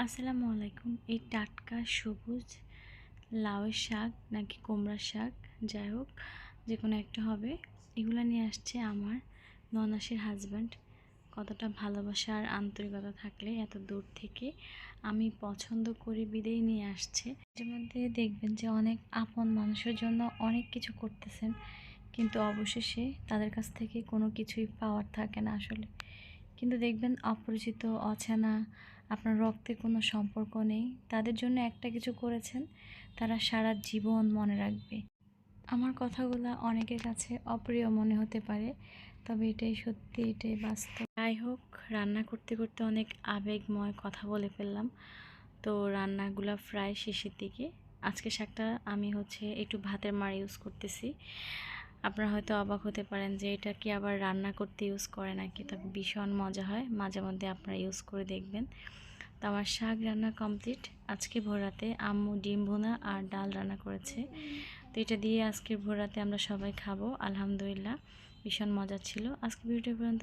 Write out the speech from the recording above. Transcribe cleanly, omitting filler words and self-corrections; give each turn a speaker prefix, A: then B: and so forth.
A: আসসালামু আলাইকুম। এই টাটকা সবুজ লাউয়ের শাক নাকি কুমড়ার শাক, যাই হোক যে কোনো একটা হবে, এগুলো নিয়ে আসছে আমার ননাসের হাজব্যান্ড। কতটা ভালোবাসা আর আন্তরিকতা থাকলে এত দূর থেকে আমি পছন্দ করি বিদেয় নিয়ে আসছে। এর মধ্যে দেখবেন যে অনেক আপন মানুষের জন্য অনেক কিছু করতেছেন, কিন্তু অবশেষে তাদের কাছ থেকে কোনো কিছুই পাওয়ার থাকে না আসলে। কিন্তু দেখবেন অপরিচিত, অচেনা, আপনার রক্তে কোনো সম্পর্ক নেই, তাদের জন্য একটা কিছু করেছেন, তারা সারা জীবন মনে রাখবে। আমার কথাগুলো অনেকের কাছে অপ্রিয় মনে হতে পারে, তবে এটাই সত্যি, এটাই বাস্তব। যাই হোক, রান্না করতে করতে অনেক আবেগময় কথা বলে ফেললাম। তো রান্নাগুলো প্রায় শেষের দিকে। আজকে শাকটা আমি একটু ভাতের মাড় ইউজ করতেছি। আপনারা হয়তো অবাক হতে পারেন যে এটা কি আবার রান্না করতে ইউজ করে নাকি, তবে ভীষণ মজা হয়, মাঝে মধ্যে আপনারা ইউজ করে দেখবেন। তো আমার শাক রান্না কমপ্লিট। আজকে ভোররাতে আম্মু ডিম ভুনা আর ডাল রান্না করেছে, তো এটা দিয়ে আজকের ভোররাতে আমরা সবাই খাবো। আলহামদুলিল্লাহ, ভীষণ মজা ছিল। আজকে ভিডিও পর্যন্ত।